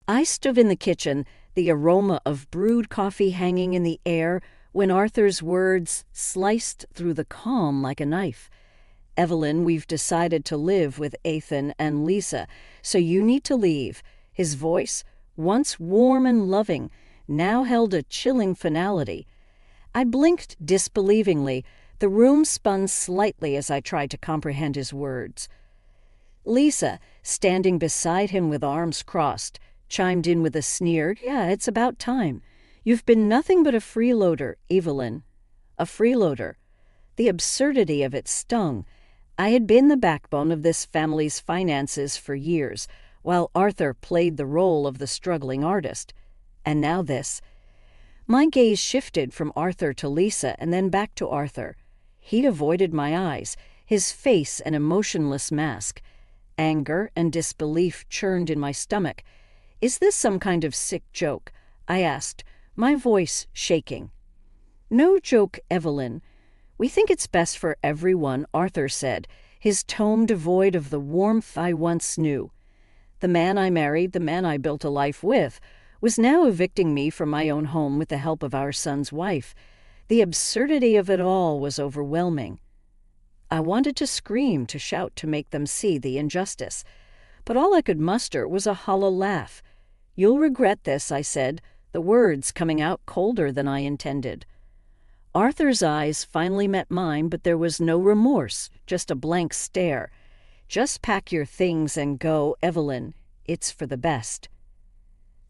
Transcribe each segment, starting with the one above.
I stood in the kitchen, the aroma of brewed coffee hanging in the air, when Arthur's words sliced through the calm like a knife. "Evelyn, we've decided to live with Ethan and Lisa, so you need to leave." His voice, once warm and loving, now held a chilling finality. I blinked disbelievingly. The room spun slightly as I tried to comprehend his words. Lisa, standing beside him with arms crossed, chimed in with a sneer, "Yeah, it's about time. You've been nothing but a freeloader, Evelyn." A freeloader. The absurdity of it stung. I had been the backbone of this family's finances for years, while Arthur played the role of the struggling artist. And now this. My gaze shifted from Arthur to Lisa and then back to Arthur. He avoided my eyes, his face an emotionless mask. Anger and disbelief churned in my stomach. "Is this some kind of sick joke?" I asked, my voice shaking. "No joke, Evelyn. We think it's best for everyone," Arthur said, his tone devoid of the warmth I once knew. The man I married, the man I built a life with, was now evicting me from my own home with the help of our son's wife. The absurdity of it all was overwhelming. I wanted to scream, to shout, to make them see the injustice. But all I could muster was a hollow laugh. "You'll regret this," I said, the words coming out colder than I intended. Arthur's eyes finally met mine, but there was no remorse, just a blank stare. "Just pack your things and go, Evelyn. It's for the best."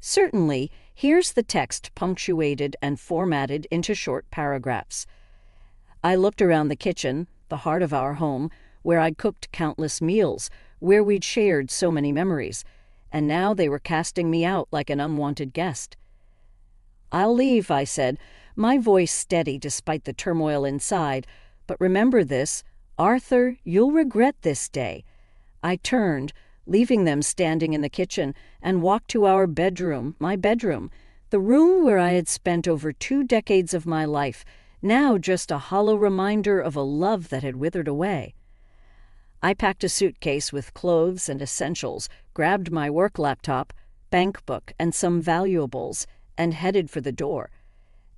"Certainly. Here's the text punctuated and formatted into short paragraphs." I looked around the kitchen, the heart of our home, where I'd cooked countless meals, where we'd shared so many memories, and now they were casting me out like an unwanted guest. "I'll leave," I said, my voice steady despite the turmoil inside. "But remember this, Arthur, you'll regret this day." I turned, leaving them standing in the kitchen, and walked to our bedroom, my bedroom, the room where I had spent over 2 decades of my life, now just a hollow reminder of a love that had withered away. I packed a suitcase with clothes and essentials, grabbed my work laptop, bank book, and some valuables, and headed for the door.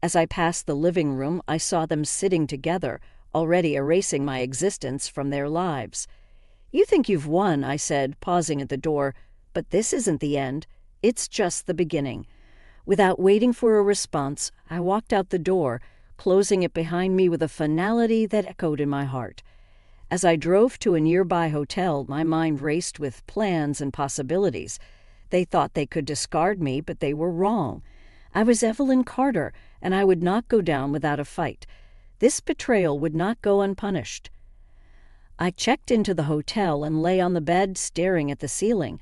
As I passed the living room, I saw them sitting together, already erasing my existence from their lives. "You think you've won," I said, pausing at the door, "but this isn't the end. It's just the beginning." Without waiting for a response, I walked out the door, closing it behind me with a finality that echoed in my heart. As I drove to a nearby hotel, my mind raced with plans and possibilities. They thought they could discard me, but they were wrong. I was Evelyn Carter, and I would not go down without a fight. This betrayal would not go unpunished. I checked into the hotel and lay on the bed staring at the ceiling.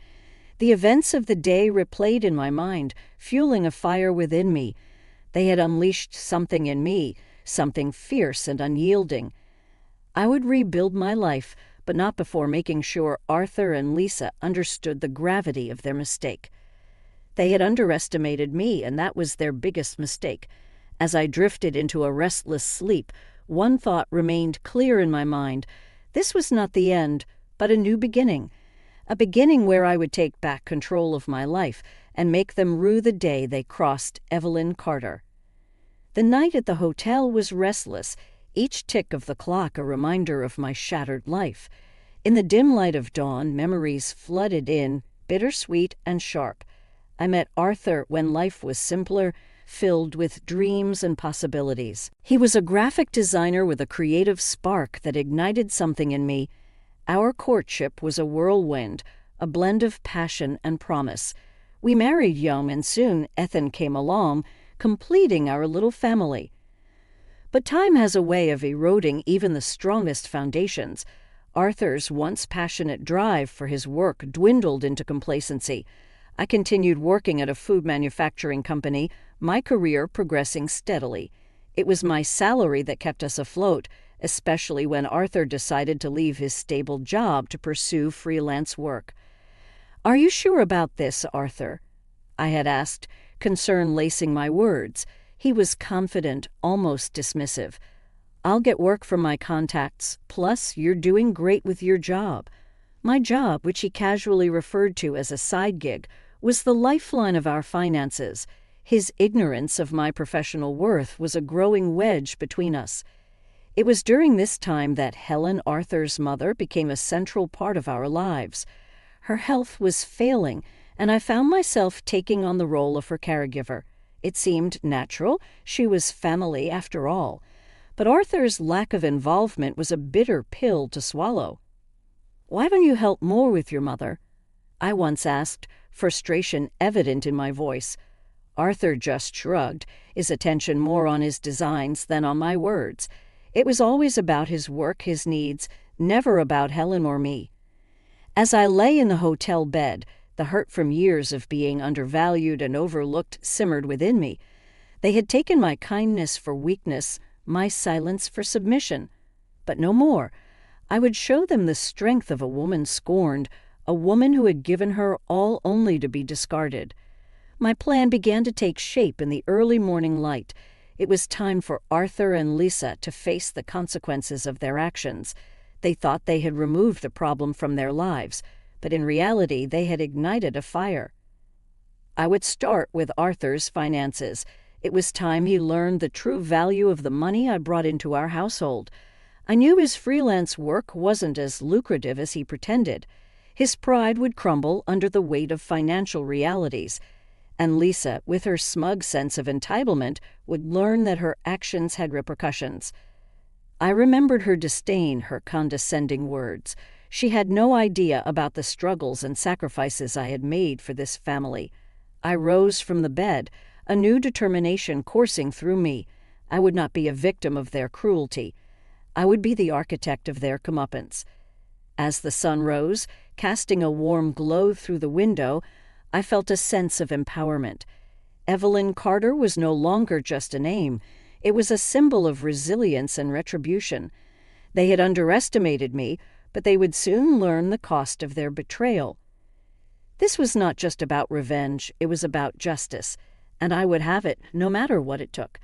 The events of the day replayed in my mind, fueling a fire within me. They had unleashed something in me, something fierce and unyielding. I would rebuild my life, but not before making sure Arthur and Lisa understood the gravity of their mistake. They had underestimated me, and that was their biggest mistake. As I drifted into a restless sleep, one thought remained clear in my mind. This was not the end, but a new beginning. A beginning where I would take back control of my life and make them rue the day they crossed Evelyn Carter. The night at the hotel was restless, each tick of the clock a reminder of my shattered life. In the dim light of dawn, memories flooded in, bittersweet and sharp. I met Arthur when life was simpler, filled with dreams and possibilities. He was a graphic designer with a creative spark that ignited something in me. Our courtship was a whirlwind, a blend of passion and promise. We married young, and soon Ethan came along, completing our little family. But time has a way of eroding even the strongest foundations. Arthur's once passionate drive for his work dwindled into complacency. I continued working at a food manufacturing company, my career progressing steadily. It was my salary that kept us afloat, especially when Arthur decided to leave his stable job to pursue freelance work. "Are you sure about this, Arthur?" I had asked, concern lacing my words. He was confident, almost dismissive. "I'll get work from my contacts, plus you're doing great with your job." My job, which he casually referred to as a side gig, was the lifeline of our finances. His ignorance of my professional worth was a growing wedge between us. It was during this time that Helen, Arthur's mother, became a central part of our lives. Her health was failing, and I found myself taking on the role of her caregiver. It seemed natural. She was family after all. But Arthur's lack of involvement was a bitter pill to swallow. "Why don't you help more with your mother?" I once asked, frustration evident in my voice. Arthur just shrugged, his attention more on his designs than on my words. It was always about his work, his needs, never about Helen or me. As I lay in the hotel bed, the hurt from years of being undervalued and overlooked simmered within me. They had taken my kindness for weakness, my silence for submission. But no more. I would show them the strength of a woman scorned, a woman who had given her all only to be discarded. My plan began to take shape in the early morning light. It was time for Arthur and Lisa to face the consequences of their actions. They thought they had removed the problem from their lives, but in reality they had ignited a fire. I would start with Arthur's finances. It was time he learned the true value of the money I brought into our household. I knew his freelance work wasn't as lucrative as he pretended. His pride would crumble under the weight of financial realities. And Lisa, with her smug sense of entitlement, would learn that her actions had repercussions. I remembered her disdain, her condescending words. She had no idea about the struggles and sacrifices I had made for this family. I rose from the bed, a new determination coursing through me. I would not be a victim of their cruelty. I would be the architect of their comeuppance. As the sun rose, casting a warm glow through the window, I felt a sense of empowerment. Evelyn Carter was no longer just a name. It was a symbol of resilience and retribution. They had underestimated me, but they would soon learn the cost of their betrayal. This was not just about revenge, it was about justice, and I would have it, no matter what it took.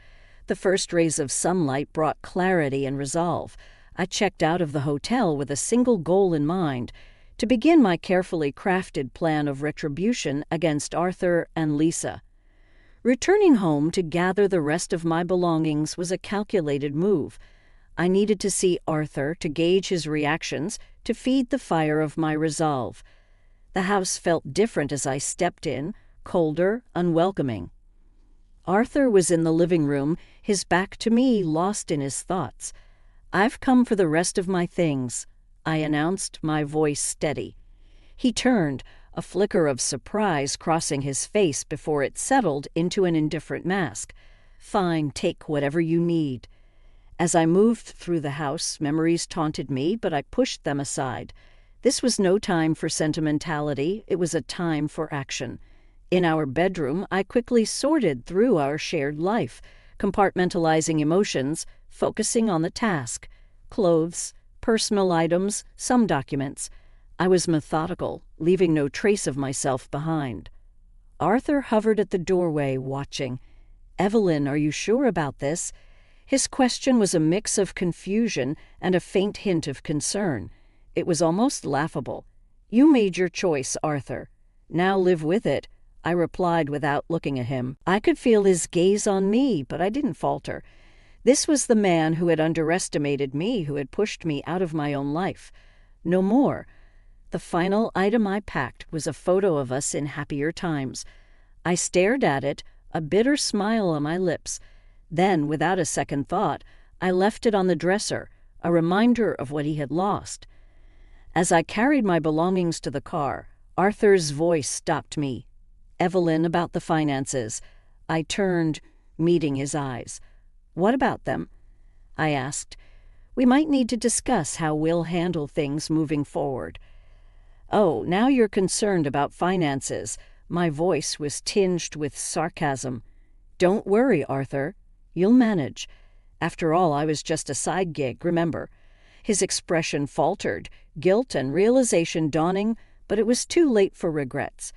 The first rays of sunlight brought clarity and resolve. I checked out of the hotel with a single goal in mind: to begin my carefully crafted plan of retribution against Arthur and Lisa. Returning home to gather the rest of my belongings was a calculated move. I needed to see Arthur to gauge his reactions, to feed the fire of my resolve. The house felt different as I stepped in, colder, unwelcoming. Arthur was in the living room, his back to me, lost in his thoughts. "I've come for the rest of my things," I announced, my voice steady. He turned, a flicker of surprise crossing his face before it settled into an indifferent mask. "Fine, take whatever you need." As I moved through the house, memories taunted me, but I pushed them aside. This was no time for sentimentality, it was a time for action. In our bedroom, I quickly sorted through our shared life, compartmentalizing emotions, focusing on the task. Clothes, personal items, some documents. I was methodical, leaving no trace of myself behind. Arthur hovered at the doorway, watching. "Evelyn, are you sure about this?" His question was a mix of confusion and a faint hint of concern. It was almost laughable. "You made your choice, Arthur. Now live with it," I replied without looking at him. I could feel his gaze on me, but I didn't falter. This was the man who had underestimated me, who had pushed me out of my own life. No more. The final item I packed was a photo of us in happier times. I stared at it, a bitter smile on my lips. Then, without a second thought, I left it on the dresser, a reminder of what he had lost. As I carried my belongings to the car, Arthur's voice stopped me. "Evelyn, about the finances." I turned, meeting his eyes. "What about them?" I asked. "We might need to discuss how we'll handle things moving forward." "Oh, now you're concerned about finances." My voice was tinged with sarcasm. "Don't worry, Arthur. You'll manage. After all, I was just a side gig, remember." His expression faltered, guilt and realization dawning, but it was too late for regrets.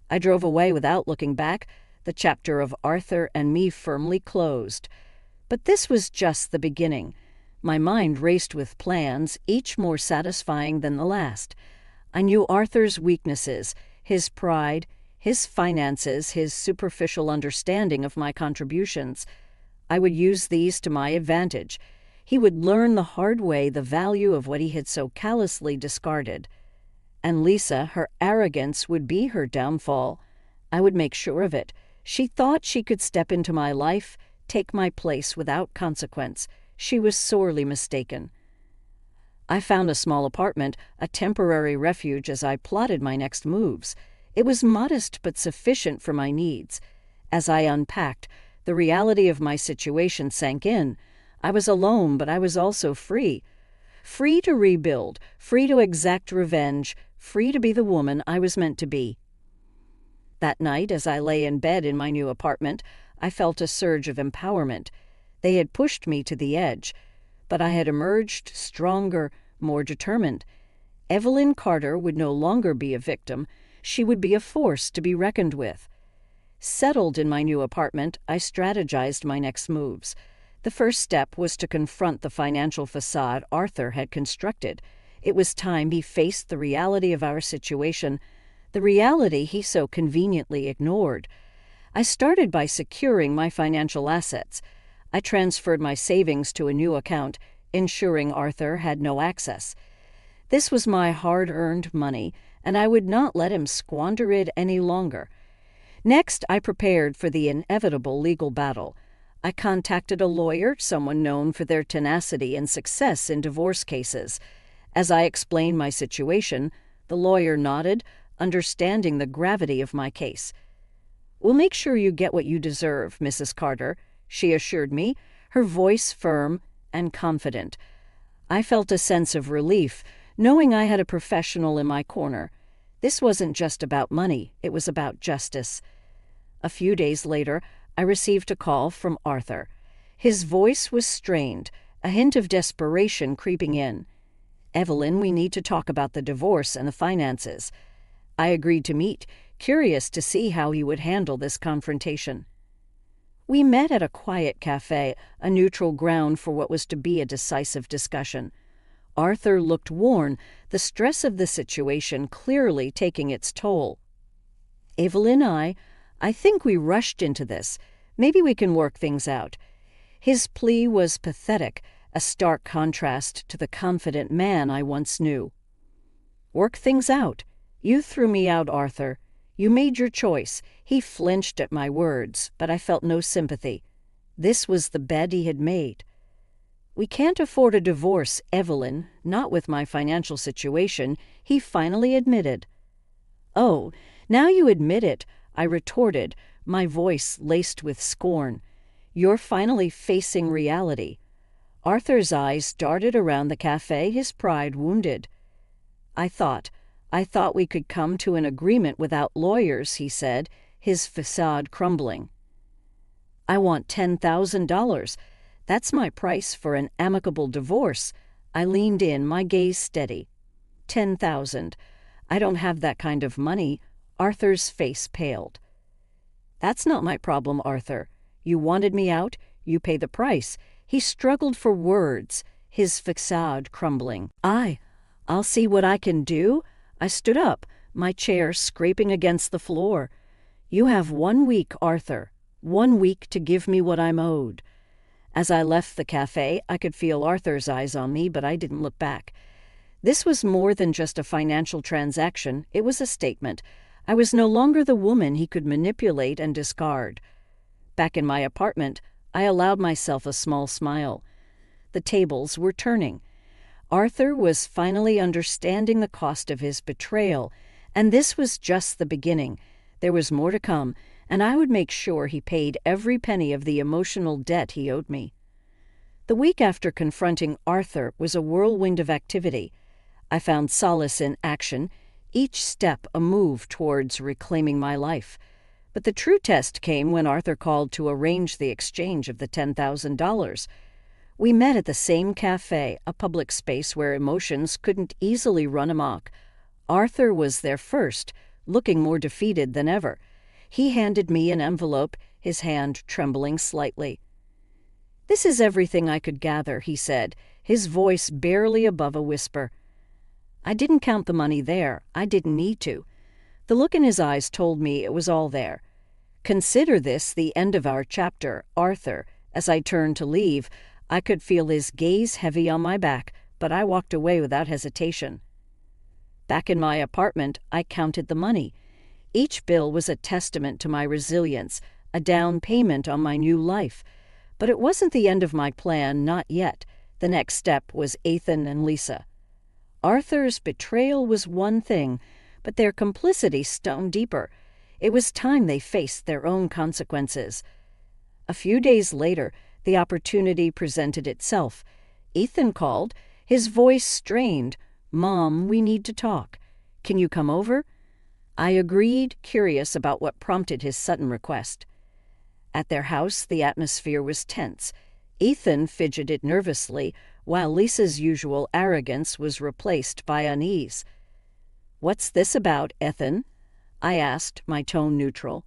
I drove away without looking back, the chapter of Arthur and me firmly closed. But this was just the beginning. My mind raced with plans, each more satisfying than the last. I knew Arthur's weaknesses, his pride, his finances, his superficial understanding of my contributions. I would use these to my advantage. He would learn the hard way the value of what he had so callously discarded. And Lisa, her arrogance would be her downfall. I would make sure of it. She thought she could step into my life, take my place without consequence. She was sorely mistaken. I found a small apartment, a temporary refuge as I plotted my next moves. It was modest but sufficient for my needs. As I unpacked, the reality of my situation sank in. I was alone, but I was also free. Free to rebuild, free to exact revenge, free to be the woman I was meant to be. That night, as I lay in bed in my new apartment, I felt a surge of empowerment. They had pushed me to the edge, but I had emerged stronger, more determined. Evelyn Carter would no longer be a victim. She would be a force to be reckoned with. Settled in my new apartment, I strategized my next moves. The first step was to confront the financial facade Arthur had constructed. It was time he faced the reality of our situation, the reality he so conveniently ignored. I started by securing my financial assets. I transferred my savings to a new account, ensuring Arthur had no access. This was my hard-earned money, and I would not let him squander it any longer. Next, I prepared for the inevitable legal battle. I contacted a lawyer, someone known for their tenacity and success in divorce cases. As I explained my situation, the lawyer nodded, understanding the gravity of my case. "We'll make sure you get what you deserve, Mrs. Carter," she assured me, her voice firm and confident. I felt a sense of relief, knowing I had a professional in my corner. This wasn't just about money, it was about justice. A few days later, I received a call from Arthur. His voice was strained, a hint of desperation creeping in. "Evelyn, we need to talk about the divorce and the finances." I agreed to meet, curious to see how he would handle this confrontation. We met at a quiet cafe, a neutral ground for what was to be a decisive discussion. Arthur looked worn, the stress of the situation clearly taking its toll. "Evelyn, I think we rushed into this. Maybe we can work things out." His plea was pathetic, a stark contrast to the confident man I once knew. "Work things out? You threw me out, Arthur. You made your choice." He flinched at my words, but I felt no sympathy. This was the bed he had made. "We can't afford a divorce, Evelyn, not with my financial situation," he finally admitted. "Oh, now you admit it," I retorted, my voice laced with scorn. "You're finally facing reality." Arthur's eyes darted around the cafe, his pride wounded. I thought we could come to an agreement without lawyers," he said, his facade crumbling. "I want $10,000. That's my price for an amicable divorce." I leaned in, my gaze steady. $10,000. I don't have that kind of money." Arthur's face paled. "That's not my problem, Arthur. You wanted me out, you pay the price." He struggled for words, his facade crumbling. I'll see what I can do." I stood up, my chair scraping against the floor. "You have 1 week, Arthur. 1 week to give me what I'm owed." As I left the cafe, I could feel Arthur's eyes on me, but I didn't look back. This was more than just a financial transaction. It was a statement. I was no longer the woman he could manipulate and discard. Back in my apartment, I allowed myself a small smile. The tables were turning. Arthur was finally understanding the cost of his betrayal, and this was just the beginning. There was more to come, and I would make sure he paid every penny of the emotional debt he owed me. The week after confronting Arthur was a whirlwind of activity. I found solace in action, each step a move towards reclaiming my life. But the true test came when Arthur called to arrange the exchange of the $10,000. We met at the same cafe, a public space where emotions couldn't easily run amok. Arthur was there first, looking more defeated than ever. He handed me an envelope, his hand trembling slightly. "This is everything I could gather," he said, his voice barely above a whisper. I didn't count the money there. I didn't need to. The look in his eyes told me it was all there. Consider this the end of our chapter, Arthur. As I turned to leave, I could feel his gaze heavy on my back, but I walked away without hesitation. Back in my apartment, I counted the money. Each bill was a testament to my resilience, a down payment on my new life. But it wasn't the end of my plan, not yet. The next step was Ethan and Lisa. Arthur's betrayal was one thing, but their complicity stung deeper. It was time they faced their own consequences. A few days later, the opportunity presented itself. Ethan called, his voice strained. "Mom, we need to talk. Can you come over?" I agreed, curious about what prompted his sudden request. At their house, the atmosphere was tense. Ethan fidgeted nervously, while Lisa's usual arrogance was replaced by unease. "What's this about, Ethan?" I asked, my tone neutral.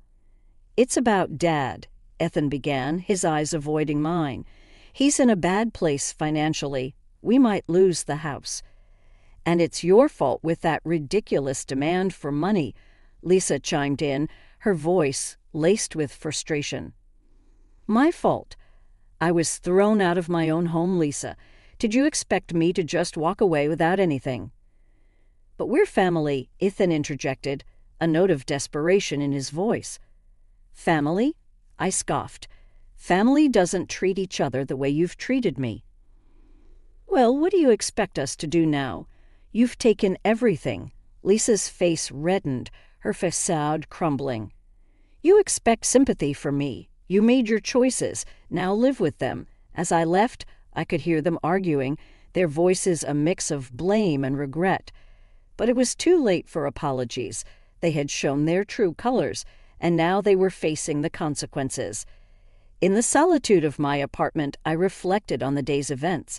"It's about Dad," Ethan began, his eyes avoiding mine. "He's in a bad place financially. We might lose the house." "And it's your fault with that ridiculous demand for money," Lisa chimed in, her voice laced with frustration. "My fault. I was thrown out of my own home, Lisa. Did you expect me to just walk away without anything?" "But we're family," Ethan interjected, a note of desperation in his voice. "Family?" I scoffed. "Family doesn't treat each other the way you've treated me." "Well, what do you expect us to do now? You've taken everything." Lisa's face reddened, her facade crumbling. "You expect sympathy from me. You made your choices. Now live with them." As I left, I could hear them arguing, their voices a mix of blame and regret. But it was too late for apologies. They had shown their true colors, and now they were facing the consequences. In the solitude of my apartment, I reflected on the day's events.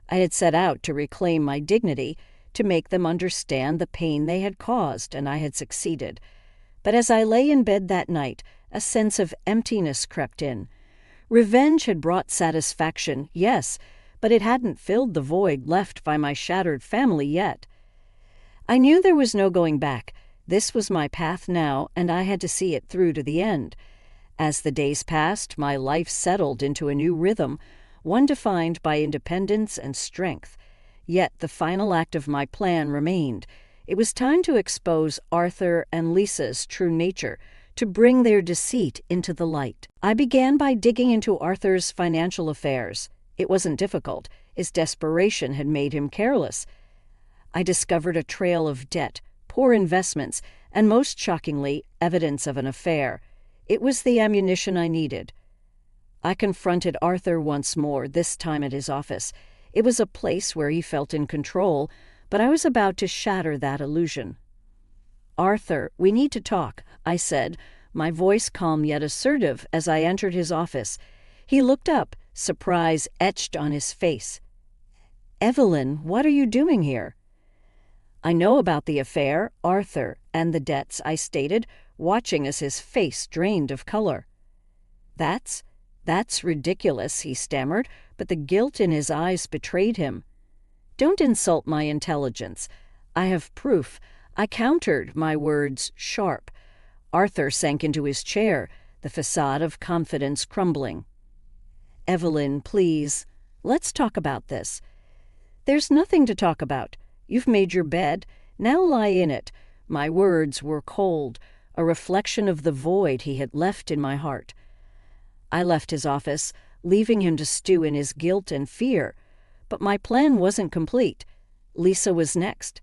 I had set out to reclaim my dignity, to make them understand the pain they had caused, and I had succeeded. But as I lay in bed that night, a sense of emptiness crept in. Revenge had brought satisfaction, yes, but it hadn't filled the void left by my shattered family yet. I knew there was no going back. This was my path now, and I had to see it through to the end. As the days passed, my life settled into a new rhythm, one defined by independence and strength. Yet the final act of my plan remained. It was time to expose Arthur and Lisa's true nature, to bring their deceit into the light. I began by digging into Arthur's financial affairs. It wasn't difficult. His desperation had made him careless. I discovered a trail of debt, poor investments, and most shockingly, evidence of an affair. It was the ammunition I needed. I confronted Arthur once more, this time at his office. It was a place where he felt in control, but I was about to shatter that illusion. "Arthur, we need to talk," I said, my voice calm yet assertive as I entered his office. He looked up, surprise etched on his face. "Evelyn, what are you doing here?" "I know about the affair, Arthur, and the debts," I stated, watching as his face drained of color. That's ridiculous," he stammered, but the guilt in his eyes betrayed him. "Don't insult my intelligence. I have proof." I countered, my words sharp. Arthur sank into his chair, the facade of confidence crumbling. "Evelyn, please, let's talk about this." "There's nothing to talk about. You've made your bed. Now lie in it." My words were cold, a reflection of the void he had left in my heart. I left his office, leaving him to stew in his guilt and fear. But my plan wasn't complete. Lisa was next.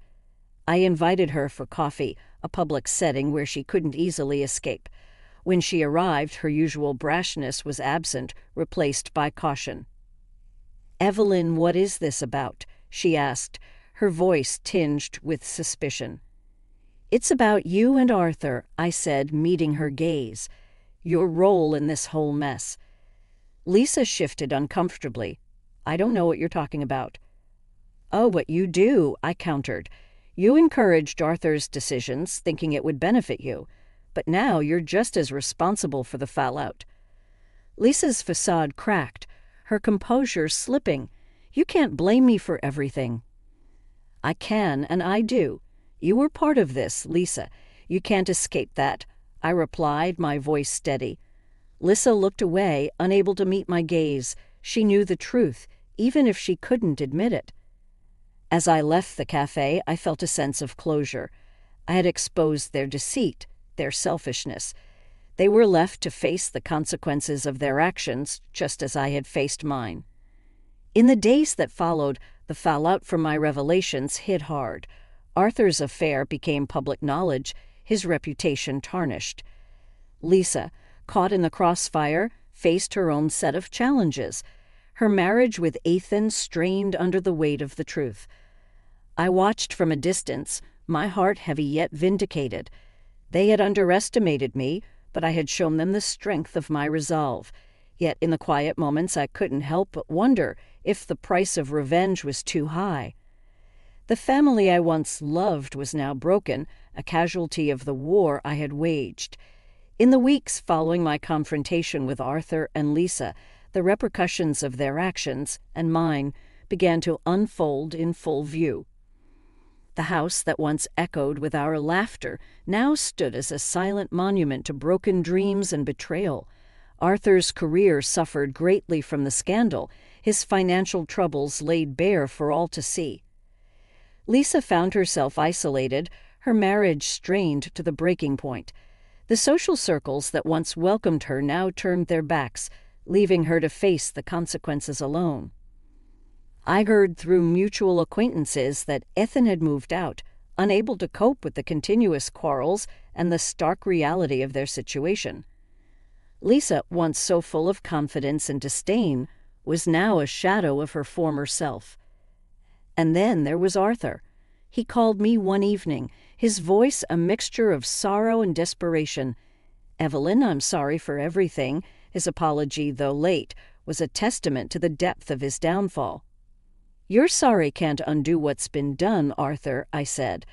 I invited her for coffee, a public setting where she couldn't easily escape. When she arrived, her usual brashness was absent, replaced by caution. "Evelyn, what is this about?" she asked, her voice tinged with suspicion. "It's about you and Arthur," I said, meeting her gaze. "Your role in this whole mess." Lisa shifted uncomfortably. "I don't know what you're talking about." "Oh, but you do," I countered. "You encouraged Arthur's decisions, thinking it would benefit you. But now you're just as responsible for the fallout." Lisa's facade cracked, her composure slipping. "You can't blame me for everything." "I can, and I do. You were part of this, Lisa. You can't escape that, I replied, my voice steady. Lissa looked away, unable to meet my gaze. She knew the truth, even if she couldn't admit it. As I left the cafe, I felt a sense of closure. I had exposed their deceit, their selfishness. They were left to face the consequences of their actions, just as I had faced mine. In the days that followed, the fallout from my revelations hit hard. Arthur's affair became public knowledge, his reputation tarnished. Lisa, caught in the crossfire, faced her own set of challenges. Her marriage with Ethan strained under the weight of the truth. I watched from a distance, my heart heavy yet vindicated. They had underestimated me, but I had shown them the strength of my resolve. Yet in the quiet moments I couldn't help but wonder if the price of revenge was too high. The family I once loved was now broken, a casualty of the war I had waged. In the weeks following my confrontation with Arthur and Lisa, the repercussions of their actions, and mine, began to unfold in full view. The house that once echoed with our laughter now stood as a silent monument to broken dreams and betrayal. Arthur's career suffered greatly from the scandal, his financial troubles laid bare for all to see. Lisa found herself isolated, her marriage strained to the breaking point. The social circles that once welcomed her now turned their backs, leaving her to face the consequences alone. I heard through mutual acquaintances that Ethan had moved out, unable to cope with the continuous quarrels and the stark reality of their situation. Lisa, once so full of confidence and disdain, was now a shadow of her former self. And then there was Arthur. He called me one evening, his voice a mixture of sorrow and desperation. "Evelyn, I'm sorry for everything." His apology, though late, was a testament to the depth of his downfall. "Your sorry can't undo what's been done, Arthur," I said.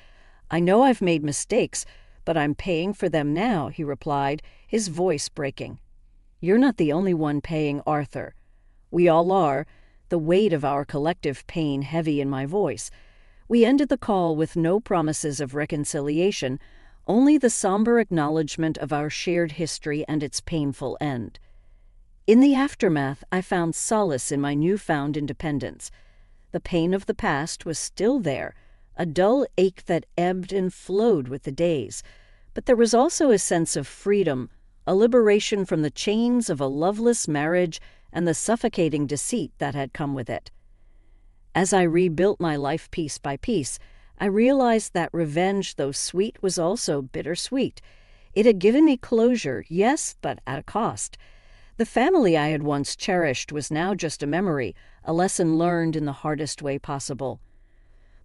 "I know I've made mistakes, but I'm paying for them now," he replied, his voice breaking. "You're not the only one paying, Arthur. We all are," the weight of our collective pain heavy in my voice. We ended the call with no promises of reconciliation, only the somber acknowledgement of our shared history and its painful end. In the aftermath, I found solace in my newfound independence. The pain of the past was still there, a dull ache that ebbed and flowed with the days, but there was also a sense of freedom, a liberation from the chains of a loveless marriage and the suffocating deceit that had come with it. As I rebuilt my life piece by piece, I realized that revenge, though sweet, was also bittersweet. It had given me closure, yes, but at a cost. The family I had once cherished was now just a memory, a lesson learned in the hardest way possible.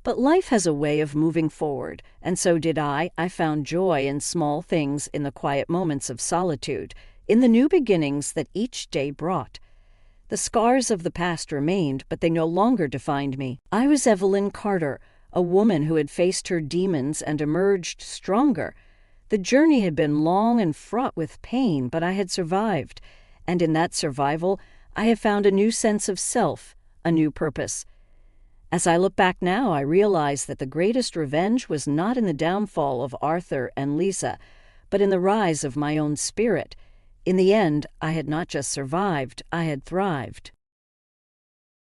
But life has a way of moving forward, and so did I. I found joy in small things, in the quiet moments of solitude, in the new beginnings that each day brought. The scars of the past remained, but they no longer defined me. I was Evelyn Carter, a woman who had faced her demons and emerged stronger. The journey had been long and fraught with pain, but I had survived, and in that survival, I have found a new sense of self, a new purpose. As I look back now, I realize that the greatest revenge was not in the downfall of Arthur and Lisa, but in the rise of my own spirit. In the end, I had not just survived, I had thrived.